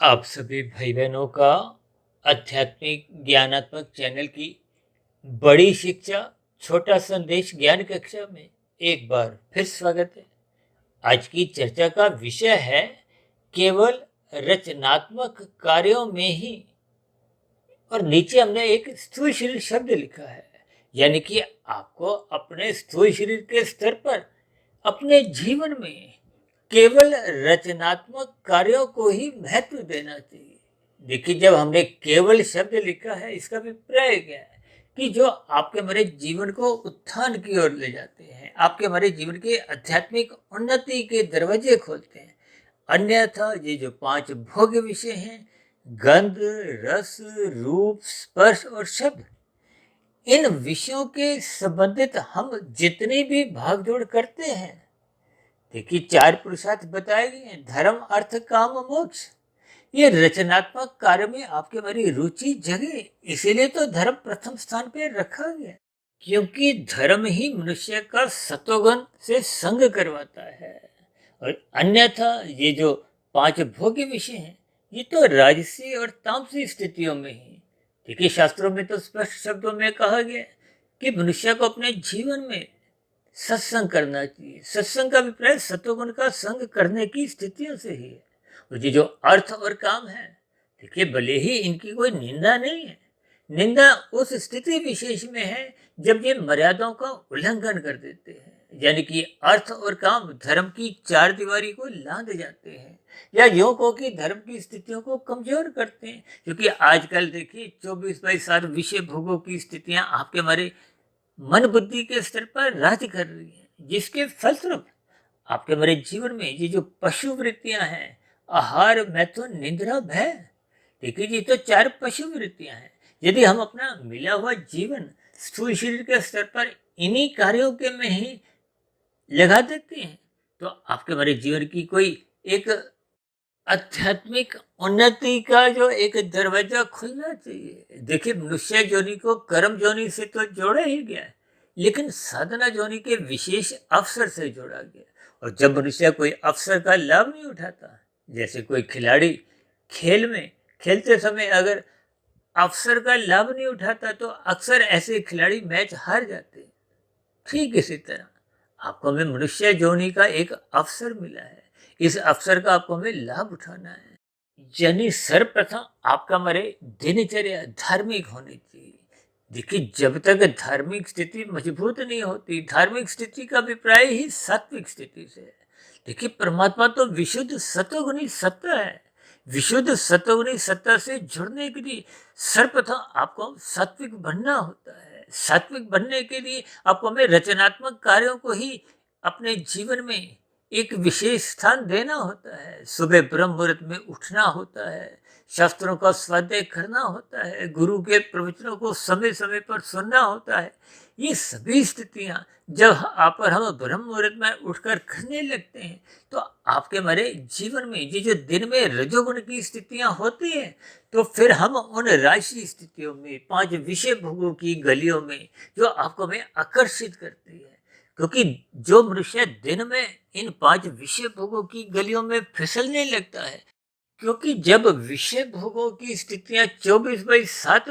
आप सभी भाई बहनों का आध्यात्मिक ज्ञानात्मक चैनल की बड़ी शिक्षा छोटा संदेश ज्ञान कक्षा में एक बार फिर स्वागत है। आज की चर्चा का विषय है केवल रचनात्मक कार्यों में ही, और नीचे हमने एक स्थूल शरीर शब्द लिखा है, यानी कि आपको अपने स्थूल शरीर के स्तर पर अपने जीवन में केवल रचनात्मक कार्यों को ही महत्व देना चाहिए। देखिए, जब हमने केवल शब्द लिखा है, इसका अभिप्राय क्या है कि जो आपके हमारे जीवन को उत्थान की ओर ले जाते हैं, आपके हमारे जीवन के आध्यात्मिक उन्नति के दरवाजे खोलते हैं। अन्यथा ये जो 5 भोग्य विषय हैं, गंध, रस, रूप, स्पर्श और शब्द, इन विषयों के संबंधित हम जितनी भी भागदौड़ करते हैं, देखिए 4 पुरुषार्थ बताए गए हैं, धर्म, अर्थ, काम और मोक्ष। ये रचनात्मक कार्य में आपके हमारी रुचि जगे, इसीलिए तो धर्म प्रथम स्थान पे रखा गया, क्योंकि धर्म ही मनुष्य का सत्वगुण से संग करवाता है। और अन्यथा ये जो 5 भोग्य विषय हैं, ये तो राजसी और तामसी स्थितियों में ही। देखिए, शास्त्रों में तो स्पष्ट शब्दों में कहा गया कि मनुष्य को अपने जीवन में सत्संग करना चाहिए। सत्संग का अभिप्राय सत्वगुण का संग करने की स्थितियों से ही है। और ये जो अर्थ और काम है, देखिए भले ही इनकी कोई निंदा नहीं है, निंदा उस स्थिति विशेष में है जब ये मर्यादाओं का उल्लंघन कर देते हैं, यानी कि अर्थ और काम धर्म की 4 दीवारी को लांघ जाते हैं, या यूं को कि धर्म की स्थितियों को कमजोर करते हैं। क्योंकि आजकल देखिए 24/7 विषय भोगों की स्थितियां आपके हमारे मन बुद्धि के स्तर पर राज कर रही है, जिसके फलस्वरूप आपके हमारे जीवन में ये जो पशु वृत्तियां हैं, आहार, मैथुन, निद्रा, भय, देखिए ये तो 4 पशु वृत्तियां हैं। यदि हम अपना मिला हुआ जीवन स्थूल शरीर के स्तर पर इन्हीं कार्यों के में ही लगा देते हैं, तो आपके हमारे जीवन की कोई एक आध्यात्मिक उन्नति का जो एक दरवाजा खुलना चाहिए। देखिए, मनुष्य जोनि को कर्म जोनि से तो जोड़ा ही गया है, लेकिन साधना जोनि के विशेष अवसर से जोड़ा गया। और जब मनुष्य कोई अवसर का लाभ नहीं उठाता, जैसे कोई खिलाड़ी खेल में खेलते समय अगर अवसर का लाभ नहीं उठाता, तो अक्सर ऐसे खिलाड़ी मैच हार जाते हैं। ठीक इसी तरह आपको हमें मनुष्य जोनि का एक अवसर मिला है, इस अवसर का आपको हमें लाभ उठाना है। यानी सर्वप्रथम आपका हमारे दिनचर्या धार्मिक होनी चाहिए। देखिए, जब तक धार्मिक स्थिति मजबूत नहीं होती, धार्मिक स्थिति का अभिप्राय ही सात्विक स्थिति से है। देखिए, परमात्मा तो विशुद्ध सत्वगुणी सत्ता है। विशुद्ध सत्वगुणी सत्ता से जुड़ने के लिए सर्वप्रथम आपको सात्विक बनना होता है। सात्विक बनने के लिए आपको हमें रचनात्मक कार्यों को ही अपने जीवन में एक विशेष स्थान देना होता है। सुबह ब्रह्म मुहूर्त में उठना होता है, शास्त्रों का स्वाध्याय करना होता है, गुरु के प्रवचनों को समय समय पर सुनना होता है। ये सभी स्थितियां जब आप और हम ब्रह्म मुहूर्त में उठकर करने लगते हैं, तो आपके हमारे जीवन में ये जो दिन में रजोगुण की स्थितियां होती हैं, तो फिर हम उन राशि स्थितियों में 5 विषय भोगों की गलियों में जो आपको हमें आकर्षित करती है। क्योंकि जो मनुष्य दिन में इन 5 विषय भोगों की गलियों में फिसलने लगता है, क्योंकि जब विषय भोगों की स्थितियां 24/7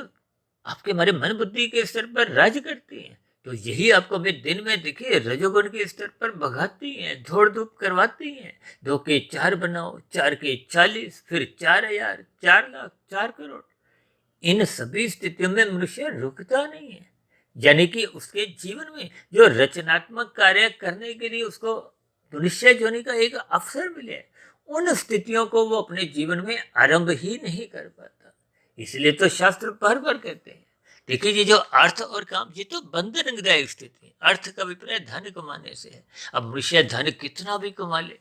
आपके हमारे मन बुद्धि के स्तर पर राज करती हैं, तो यही आपको हमें दिन में देखिए रजोगुण के स्तर पर भगाती हैं, दौड़ धूप करवाती हैं। 2 के 4 बनाओ, 4 के 40, फिर 4,000, 4,00,000, 4 करोड़। इन सभी स्थितियों में मनुष्य रुकता नहीं है, यानी कि उसके जीवन में जो रचनात्मक कार्य करने के लिए उसको मनुष्य जोनि का एक अवसर मिले, उन स्थितियों को वो अपने जीवन में आरंभ ही नहीं कर पाता। इसलिए तो शास्त्र बार बार कहते हैं, देखिए ये जो अर्थ और काम, ये तो बंधनदायक स्थिति है। अर्थ का अभिप्राय धन कमाने से है। अब मनुष्य धन कितना भी कमा ले,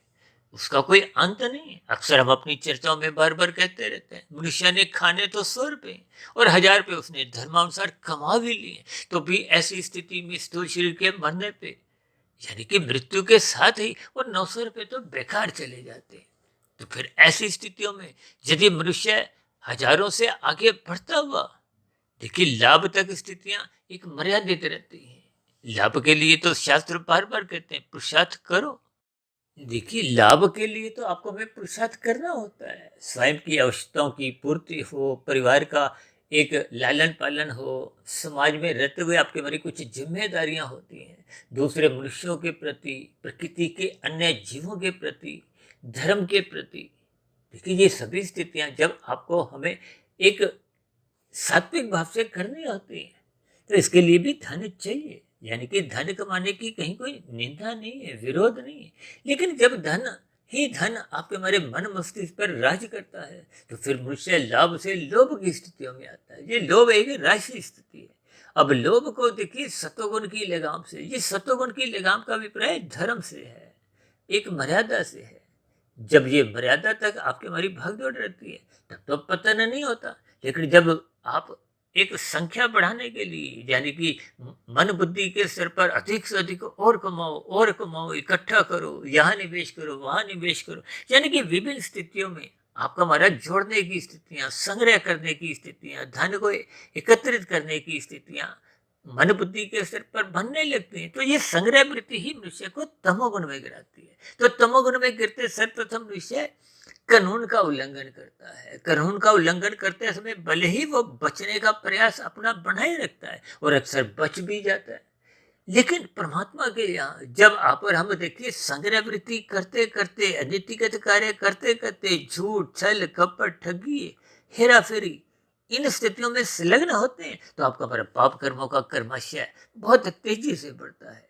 उसका कोई अंत नहीं है। अक्सर हम अपनी चर्चाओं में बार बार कहते रहते हैं, मनुष्य ने खाने तो 100 रुपए और 1000 रुपए उसने धर्मानुसार कमा भी लिए, तो भी ऐसी स्थिति में स्थूल शरीर के मरने पे, यानी कि मृत्यु के साथ ही वो 900 रुपए तो बेकार चले जाते हैं। तो फिर ऐसी स्थितियों में यदि मनुष्य हजारों से आगे बढ़ता हुआ, देखिए लाभ तक स्थितियां एक मर्यादित रहती हैं। लाभ के लिए तो शास्त्र बार बार कहते हैं पुरुषार्थ करो, देखिए, लाभ के लिए तो आपको हमें पुरुषार्थ करना होता है। स्वयं की आवश्यकताओं की पूर्ति हो, परिवार का एक लालन पालन हो, समाज में रहते हुए आपके बारे कुछ जिम्मेदारियां होती हैं, दूसरे मनुष्यों के प्रति, प्रकृति के अन्य जीवों के प्रति, धर्म के प्रति। देखिए, ये सभी स्थितियां जब आपको हमें एक सात्विक भाव से करनी होती है, तो इसके लिए भी धन चाहिए। यानी कि धन कमाने की कहीं कोई निंदा नहीं है, विरोध नहीं है। लेकिन जब धन ही धन आपके हमारे मन मस्तिष्क पर राज करता है, तो फिर मनुष्य लाभ से लोभ की स्थितियों में आता है। ये लोभ एक राशि स्थिति है। अब लोभ को देखिए सतोगुण की लगाम से, ये सतोगुण की लगाम का अभिप्राय धर्म से है, एक मर्यादा से है। जब ये मर्यादा तक आपकी हमारी भागदौड़ रहती है, तब तो पतन नहीं होता। लेकिन जब आप एक संख्या बढ़ाने के लिए, यानी कि मन बुद्धि के सिर पर अधिक से अधिक और कमाओ, इकट्ठा करो, यहाँ निवेश करो, वहां निवेश करो, यानी कि विभिन्न स्थितियों में आपका हमारा जोड़ने की स्थितियां, संग्रह करने की स्थितियां, धन को एकत्रित करने की स्थितियां मन बुद्धि के सिर पर बनने लगती हैं, तो ये संग्रह वृत्ति ही मनुष्य को तमोगुण में गिराती है। तो तमोगुण में गिरते सर्वप्रथम मनुष्य कानून का उल्लंघन करता है। कानून का उल्लंघन करते समय भले ही वो बचने का प्रयास अपना बनाए रखता है और अक्सर बच भी जाता है, लेकिन परमात्मा के यहाँ जब आप और हम देखिए संग्रह वृत्ति करते करते, अनीतिगत कार्य करते करते, झूठ, छल, कपट, ठगी, हेरा फेरी, इन स्थितियों में संलग्न होते हैं, तो आपका पर पाप कर्मों का कर्माशय बहुत तेजी से बढ़ता है।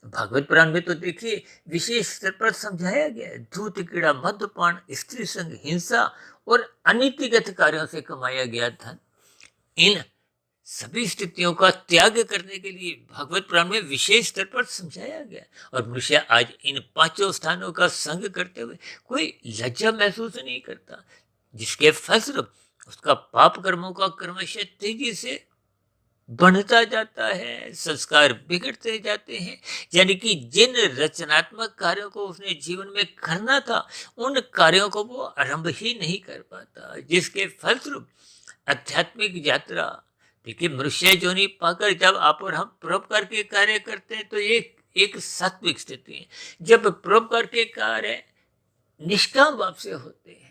भागवत पुराण में तो देखिए विशेष स्तर पर समझाया गया है, धूत, कीड़ा, मद्यपान, स्त्री संग, हिंसा और अनीतिगत कार्यों से कमाया गया धन, इन सभी स्थितियों का त्याग करने के लिए भागवत पुराण में विशेष स्तर पर समझाया गया। और मनुष्य आज इन पांचों स्थानों का संग करते हुए कोई लज्जा महसूस नहीं करता, जिसके फलस्वरूप उसका पाप कर्मों का क्रमशः तेजी से बढ़ता जाता है, संस्कार बिगड़ते जाते हैं। यानी कि जिन रचनात्मक कार्यों को उसने जीवन में करना था, उन कार्यों को वो आरंभ ही नहीं कर पाता, जिसके फलस्वरूप आध्यात्मिक यात्रा, देखिए मनुष्य जोनि पाकर जब आप और हम परोपकार के कार्य करते हैं, तो ये एक सात्विक स्थिति है। जब परोपकार के कार्य निष्काम भाव से होते हैं,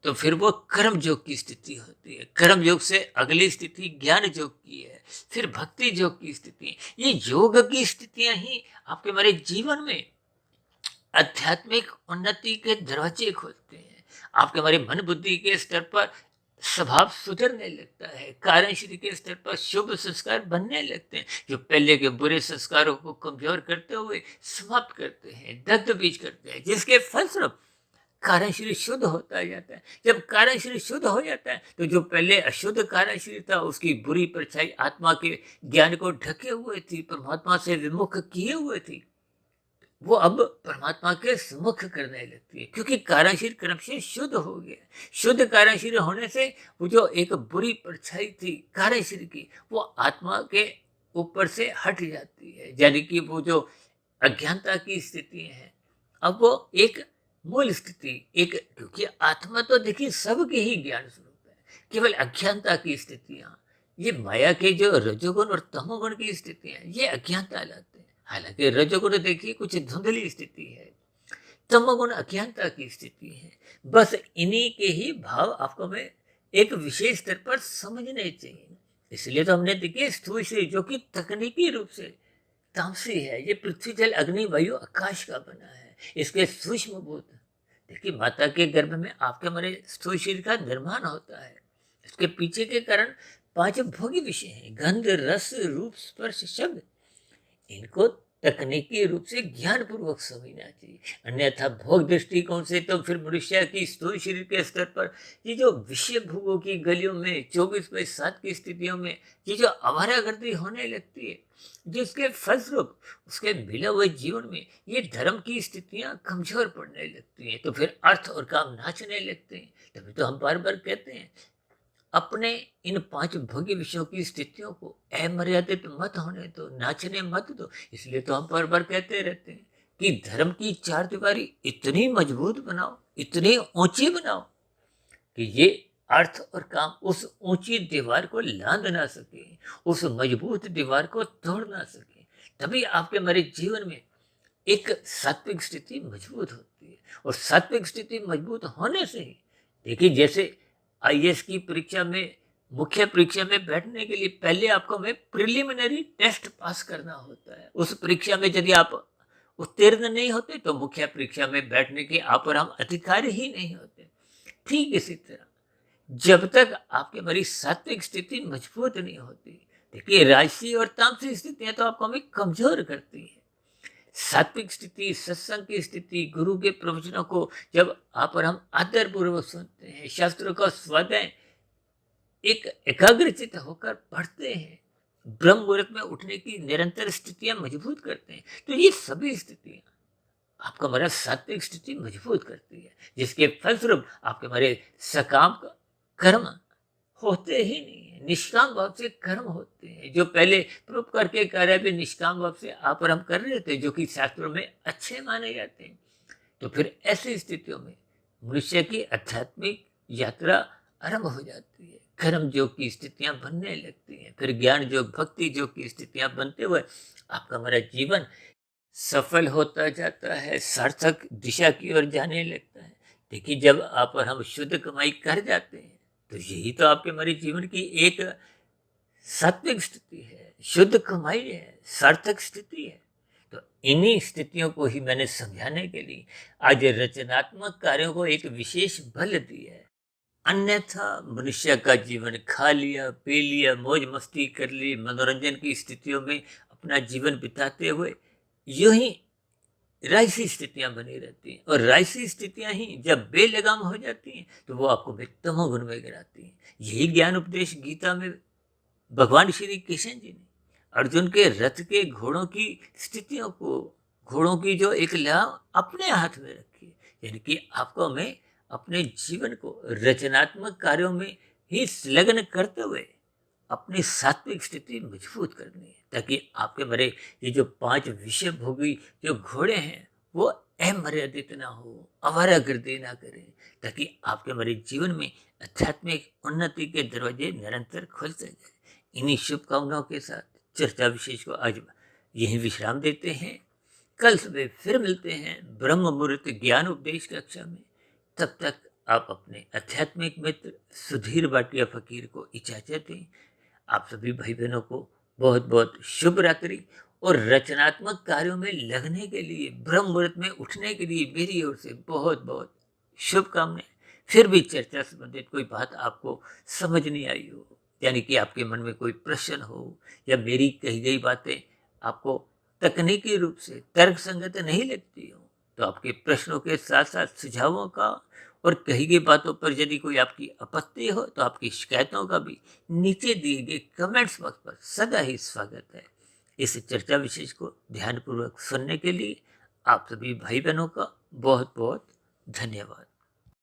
तो फिर वो कर्म योग की स्थिति होती है। कर्म योग से अगली स्थिति ज्ञान योग की है, फिर भक्ति योग की स्थिति है। ये योग की स्थितियां ही आपके हमारे जीवन में आध्यात्मिक उन्नति के दरवाजे खोलते हैं। आपके हमारे मन बुद्धि के स्तर पर स्वभाव सुधरने लगता है, कार्यशक्ति के स्तर पर शुभ संस्कार बनने लगते हैं, जो पहले के बुरे संस्कारों को कमजोर करते हुए समाप्त करते हैं, दग्ध बीज करते हैं, जिसके फलस्वरूप कारण शरीर शुद्ध होता जाता है। जब कारण शरीर शुद्ध हो जाता है, तो जो पहले अशुद्ध कारण शरीर था, उसकी बुरी परछाई आत्मा के ज्ञान को ढके हुए थी, परमात्मा से विमुख किए हुए थी, वो अब परमात्मा के सम्मुख करने लगती है, क्योंकि कारण शरीर क्रम से शुद्ध हो गया। शुद्ध कारण शरीर होने से वो जो एक बुरी परछाई थी कारण शरीर की, वो आत्मा के ऊपर से हट जाती है। यानी कि वो जो अज्ञानता की स्थिति है, अब वो एक मूल स्थिति, एक, क्योंकि आत्मा तो देखिए सबके ही ज्ञान स्वरूप है, केवल अज्ञानता की स्थितियां, ये माया के जो रजोगुण और तमोगुण की स्थितियां, ये अज्ञानता लाते हैं। हालांकि रजोगुण देखिए कुछ धुंधली स्थिति है, तमोगुण अज्ञानता की स्थिति है। बस इन्हीं के ही भाव आपको में एक विशेष स्तर पर समझने चाहिए। इसलिए तो हमने देखिए स्थूल शरीर, जो कि तकनीकी रूप से तामसी है, ये पृथ्वी, जल, अग्नि, वायु, आकाश का बना है। इसके सूक्ष्म भूत, देखिए माता के गर्भ में आपके हमारे स्थूल शरीर का निर्माण होता है। इसके पीछे के कारण पांच भोगी विषय हैं, गंध, रस, रूप, स्पर्श, शब्द। इनको तकनीकी रूप से ज्ञान पूर्वक समझना चाहिए, अन्यथा भोग दृष्टिकोण से तो फिर मनुष्य की स्थूल शरीर के स्तर पर ये जो विषय भोगों की गलियों में 24/7 की स्थितियों में ये जो आवारागर्दी होने लगती है, जिसके फलस्वरूप उसके मिले हुए जीवन में ये धर्म की स्थितियां कमजोर पड़ने लगती हैं, तो फिर अर्थ और काम नाचने लगते हैं। तभी तो हम बार बार कहते हैं, अपने इन पांच भोग्य विषयों की स्थितियों को अमर्यादित मत होने दो, नाचने मत दो। इसलिए तो हम बार बार कहते रहते हैं कि धर्म की चार दीवारी इतनी मजबूत बनाओ, इतनी ऊंची बनाओ कि ये अर्थ और काम उस ऊंची दीवार को लांद ना सके, उस मजबूत दीवार को तोड़ ना सके। तभी आपके मेरे जीवन में एक सात्विक स्थिति मजबूत होती है। और सात्विक स्थिति मजबूत होने से ही, देखिए, जैसे आईएएस की परीक्षा में, मुख्य परीक्षा में बैठने के लिए पहले आपको हमें प्रिलिमिनरी टेस्ट पास करना होता है। उस परीक्षा में यदि आप उत्तीर्ण नहीं होते तो मुख्य परीक्षा में बैठने के आप और हम अधिकारी ही नहीं होते। ठीक इसी तरह जब तक आपकी हमारी सात्विक स्थिति मजबूत नहीं होती, देखिए, राजसी और तामसिक स्थितियां तो आपको हमें कमजोर करती है। सात्विक स्थिति, सत्संग की स्थिति, गुरु के प्रवचनों को जब आप और हम आदर पूर्वक सुनते हैं, शास्त्रों का स्वाध्याय एक एकाग्रचित होकर पढ़ते हैं, ब्रह्म मुहूर्त में उठने की निरंतर स्थितियां मजबूत करते हैं, तो ये सभी स्थितियां आपका हमारा सात्विक स्थिति मजबूत करती है, जिसके फलस्वरूप आपके हमारे सकाम कर्म होते ही नहीं है, निष्काम भाव से कर्म होते हैं। जो पहले परोपकार के कार्य भी निष्काम भाव से आप और हम कर रहे थे, जो कि शास्त्रों में अच्छे माने जाते हैं, तो फिर ऐसी स्थितियों में मनुष्य की आध्यात्मिक यात्रा आरंभ हो जाती है। कर्म योग की स्थितियां बनने लगती हैं, फिर ज्ञान योग, भक्ति योग की स्थितियां बनते हुए आपका हमारा जीवन सफल होता जाता है, सार्थक दिशा की ओर जाने लगता है। देखिए, जब आप और हम शुद्ध कमाई कर जाते हैं तो यही तो आपके हमारे जीवन की एक सात्विक स्थिति है, शुद्ध कमाई है, सार्थक स्थिति है। तो इन्हीं स्थितियों को ही मैंने समझाने के लिए आज रचनात्मक कार्यों को एक विशेष बल दिया है। अन्यथा मनुष्य का जीवन खा लिया, पी लिया, मौज मस्ती कर ली, मनोरंजन की स्थितियों में अपना जीवन बिताते हुए यूं ही राजसी स्थितियां बनी रहती हैं। और राजसी स्थितियां ही जब बेलगाम हो जाती हैं तो वो आपको तमोगुण में गिराती हैं। यही ज्ञान उपदेश गीता में भगवान श्री कृष्ण जी ने अर्जुन के रथ के घोड़ों की स्थितियों को, घोड़ों की जो एक लगाम अपने हाथ में रखी है, यानी कि आपको हमें अपने जीवन को रचनात्मक कार्यों में ही संलग्न करते हुए अपनी सात्विक स्थिति मजबूत करनी है, ताकि आपके मरे ये जो 5 विषय भोगी जो घोड़े हैं वो अमर्यादित ना हो, आवारागर्दी ना करें, ताकि आपके मरे जीवन में आध्यात्मिक उन्नति के दरवाजे निरंतर खुलते जाए। इन्हीं शुभकामनाओं के साथ चर्चा विशेष को आज यही विश्राम देते हैं। कल सुबह फिर मिलते हैं ब्रह्म मुहूर्त ज्ञान उपदेश कक्षा में। तब तक आप अपने आध्यात्मिक मित्र सुधीर भाटिया फकीर को इजाजत दें। आप सभी भाई बहनों को बहुत बहुत शुभ रात्रि। और रचनात्मक कार्यों में लगने के लिए, ब्रह्म मुहूर्त में उठने के लिए मेरी ओर से बहुत बहुत शुभकामनाएं। फिर भी चर्चा संबंधित कोई बात आपको समझ नहीं आई हो, यानी कि आपके मन में कोई प्रश्न हो, या मेरी कही गई बातें आपको तकनीकी रूप से तर्क संगत नहीं लगती हो, तो आपके प्रश्नों के साथ साथ सुझावों का और कही गई बातों पर यदि कोई आपकी आपत्ति हो तो आपकी शिकायतों का भी नीचे दिए गए कमेंट्स बॉक्स पर सदा ही स्वागत है। इस चर्चा विशेष को ध्यानपूर्वक सुनने के लिए आप सभी भाई बहनों का बहुत बहुत धन्यवाद।